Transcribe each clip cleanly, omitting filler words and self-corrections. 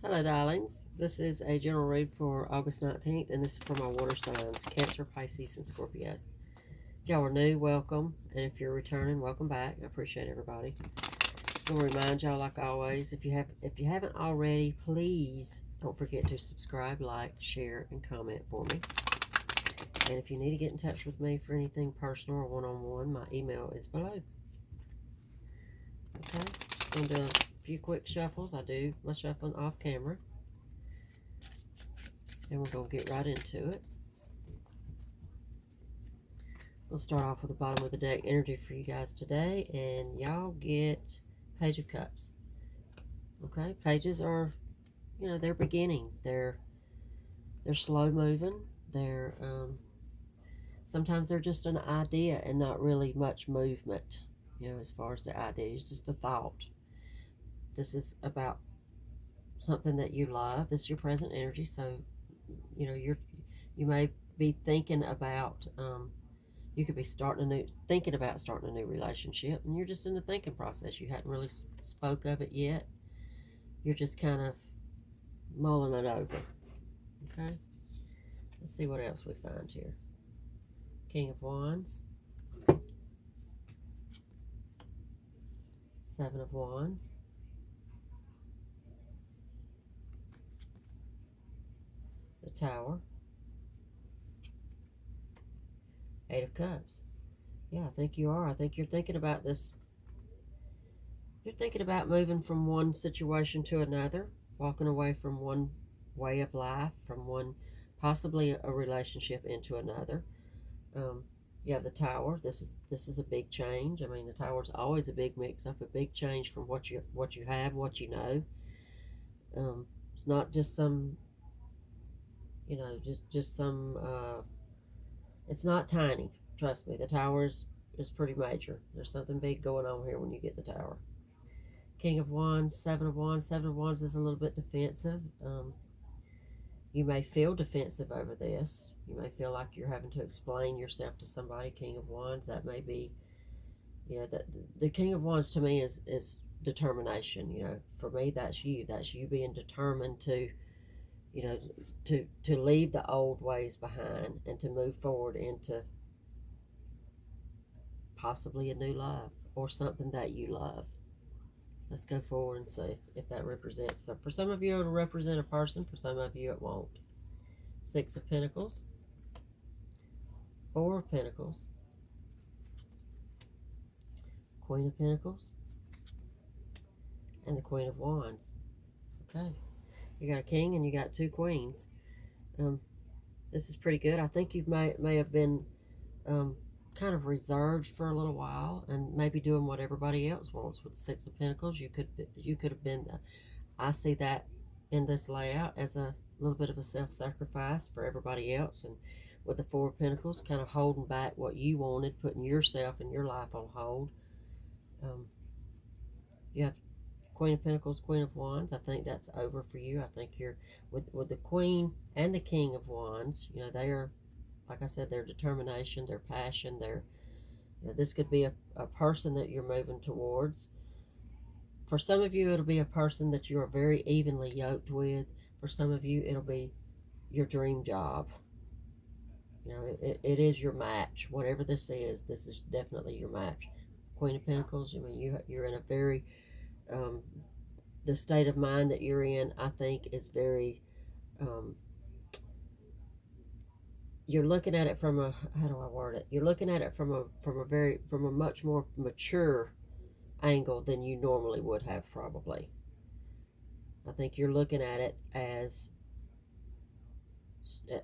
Hello, darlings. This is a general read for August 19th, and this is for my water signs, Cancer, Pisces, and Scorpio. If y'all are new, welcome, and if you're returning, welcome back. I appreciate everybody. I want to remind y'all, like always, if you haven't already, please don't forget to subscribe, like, share, and comment for me. And if you need to get in touch with me for anything personal or one-on-one, my email is below. Okay, just going to do a few quick shuffles. I do my shuffling off camera. And we're going to get right into it. We'll start off with the bottom of the deck energy for you guys today. And y'all get Page of Cups. Okay, pages are, they're beginnings. They're slow moving. They're, sometimes they're just an idea and not really much movement, as far as the idea. It's just a thought. This is about something that you love. This is your present energy. So, you may be thinking about, you could be thinking about starting a new relationship, and you're just in the thinking process. You hadn't really spoke of it yet. You're just kind of mulling it over. Okay, let's see what else we find here. King of Wands, Seven of Wands, the Tower, Eight of Cups. Yeah, I think you are. I think you're thinking about this. You're thinking about moving from one situation to another, walking away from one way of life, from one, possibly a relationship, into another. You have the Tower. This is a big change. I mean, the Tower's always a big mix-up, a big change from what you have, what you know. It's not just some, just some. It's not tiny. Trust me, the Tower is pretty major. There's something big going on here when you get the Tower. King of Wands, Seven of Wands. Seven of Wands is a little bit defensive. You may feel defensive over this. You may feel like you're having to explain yourself to somebody. King of Wands, that may be, the King of Wands to me is determination. For me, that's you. That's you being determined to, to leave the old ways behind and to move forward into possibly a new love or something that you love. Let's go forward and see if that represents. So for some of you, it'll represent a person. For some of you, it won't. Six of Pentacles, Four of Pentacles, Queen of Pentacles, and the Queen of Wands. Okay. You got a king and you got two queens. This is pretty good. I think you may have been kind of reserved for a little while and maybe doing what everybody else wants with the Six of Pentacles. You could have been. I see that in this layout as a little bit of a self-sacrifice for everybody else, and with the Four of Pentacles, kind of holding back what you wanted, putting yourself and your life on hold. You have Queen of Pentacles, Queen of Wands. I think that's over for you. I think you're with the Queen and the King of Wands. They are, like I said, their determination, their passion, this could be a person that you're moving towards. For some of you, it'll be a person that you are very evenly yoked with. For some of you, it'll be your dream job. It is your match. Whatever this is definitely your match. Queen of Pentacles, I mean, you're in a very, the state of mind that you're in, I think, is very, you're looking at it from a, how do I word it? You're looking at it from a much more mature angle than you normally would have, probably. I think you're looking at it as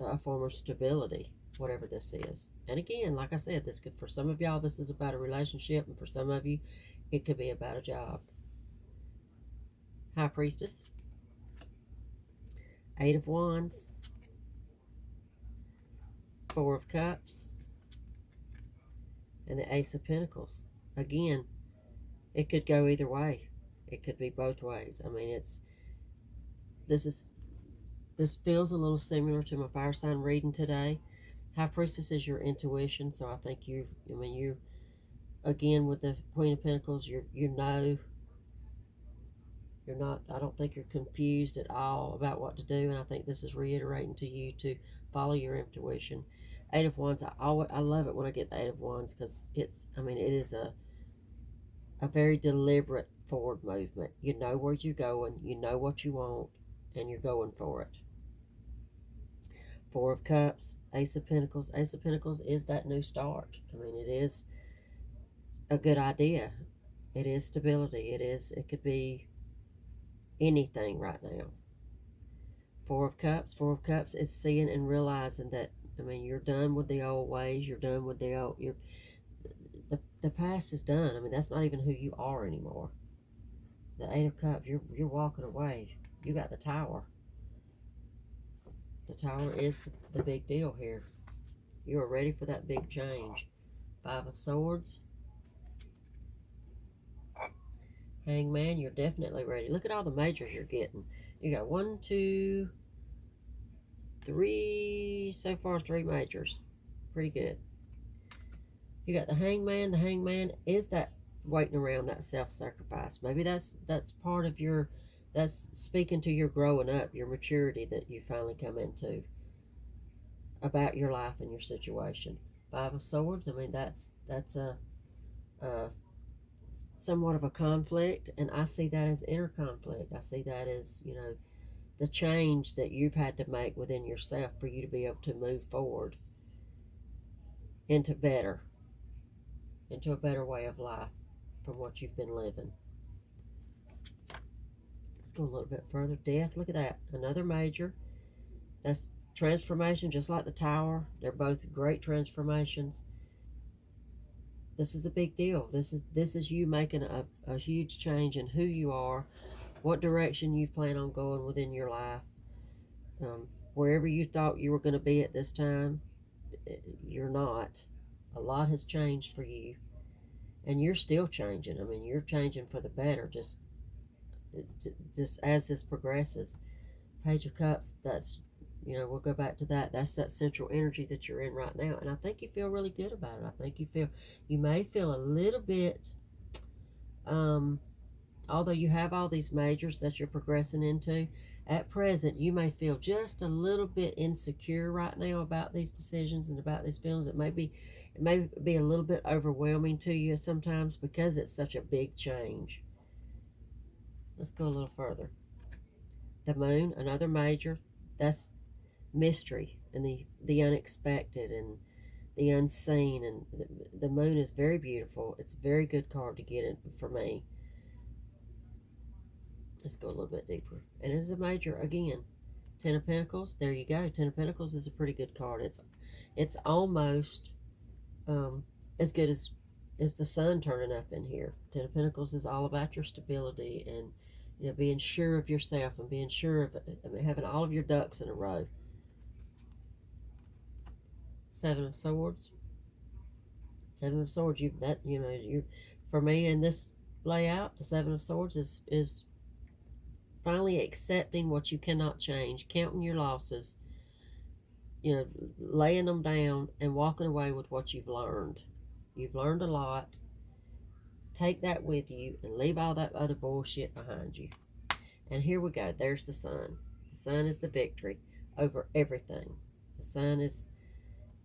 a form of stability, whatever this is. And again, like I said, for some of y'all, this is about a relationship, and for some of you, it could be about a job. High Priestess, Eight of Wands, Four of Cups, and the Ace of Pentacles. Again, it could go either way. It could be both ways. I mean, this feels a little similar to my fire sign reading today. High Priestess is your intuition, so I think you, again, with the Queen of Pentacles, you You're not, I don't think you're confused at all about what to do, and I think this is reiterating to you to follow your intuition. Eight of Wands, I love it when I get the Eight of Wands, because I mean, it is a very deliberate forward movement. You know where you're going, you know what you want, and you're going for it. Four of Cups, Ace of Pentacles. Ace of Pentacles is that new start. I mean, it is a good idea. It is stability. It could be anything right now. Four of Cups. Four of Cups is seeing and realizing that, I mean, you're done with the old ways. You're done with the past is done. I mean, that's not even who you are anymore. The Eight of Cups, you're walking away. You got the Tower. The Tower is the big deal here. You are ready for that big change. Five of Swords. Hangman, you're definitely ready. Look at all the majors you're getting. You got 1, 2, 3, so far 3 majors. Pretty good. You got the Hangman. The Hangman is that waiting around, that self-sacrifice. Maybe that's part of your, that's speaking to your growing up, your maturity that you finally come into about your life and your situation. Five of Swords, I mean, that's a somewhat of a conflict, and I see that as inner conflict. I see that as, you know, the change that you've had to make within yourself for you to be able to move forward into a better way of life from what you've been living. Let's go a little bit further. Death, look at that. Another major. That's transformation, just like the Tower. They're both great transformations. This is a big deal. This is you making a huge change in who you are, what direction you plan on going within your life. Wherever you thought you were going to be at this time, you're not. A lot has changed for you, and you're still changing. I mean, you're changing for the better, just as this progresses. Page of Cups, that's, you know, we'll go back to that. That's that central energy that you're in right now. And I think you feel really good about it. I think you may feel a little bit, although you have all these majors that you're progressing into, at present, you may feel just a little bit insecure right now about these decisions and about these feelings. It may be a little bit overwhelming to you sometimes because it's such a big change. Let's go a little further. The Moon, another major. That's mystery and the unexpected and the unseen, and the Moon is very beautiful. It's a very good card to get in for me. Let's go a little bit deeper, and it is a major again. Ten of Pentacles, there you go. Ten of Pentacles is a pretty good card. It's almost as good as the Sun turning up in here. Ten of Pentacles is all about your stability and, you know, being sure of yourself and being sure of, I mean, having all of your ducks in a row. Seven of Swords. Seven of Swords, for me in this layout, the Seven of Swords is finally accepting what you cannot change, counting your losses, you know, laying them down and walking away with what you've learned. You've learned a lot. Take that with you and leave all that other bullshit behind you. And here we go. There's the Sun. The Sun is the victory over everything. The Sun is,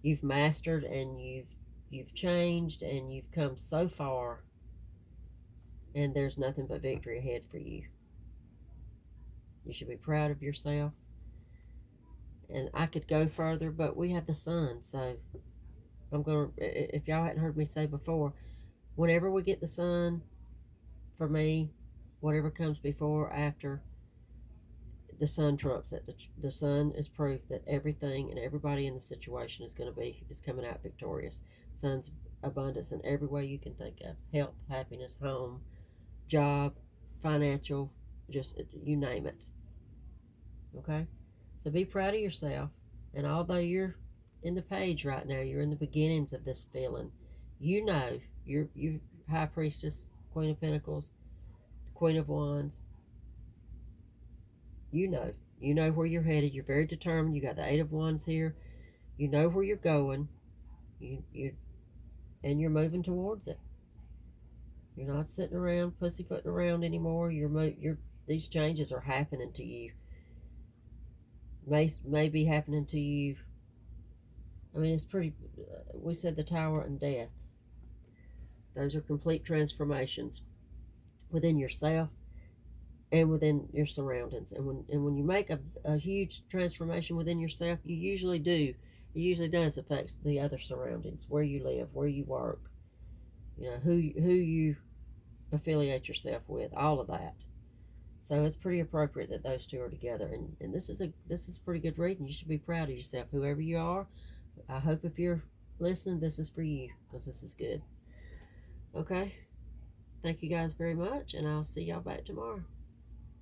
you've mastered and you've changed and you've come so far, and there's nothing but victory ahead for you. You should be proud of yourself. And I could go further, but we have the Sun, so I'm going to, if y'all hadn't heard me say before, whenever we get the Sun, for me, whatever comes before or after, the Sun trumps it. The Sun is proof that everything and everybody in the situation is coming out victorious. Sun's abundance in every way you can think of. Health, happiness, home, job, financial, just you name it. Okay? So be proud of yourself. And although you're in the page right now, you're in the beginnings of this feeling, you know, you're High Priestess, Queen of Pentacles, Queen of Wands. You know where you're headed. You're very determined. You got the Eight of Wands here. You know where you're going. And you're moving towards it. You're not sitting around pussyfooting around anymore. You're these changes are happening to you. May be happening to you. I mean, it's pretty. We said the Tower and Death. Those are complete transformations within yourself and within your surroundings. And when you make a huge transformation within yourself, you usually do. It usually does affect the other surroundings, where you live, where you work, who you affiliate yourself with, all of that. So it's pretty appropriate that those two are together. And this is a pretty good reading. You should be proud of yourself, whoever you are. I hope if you're listening, this is for you, because this is good. Okay. Thank you guys very much, and I'll see y'all back tomorrow.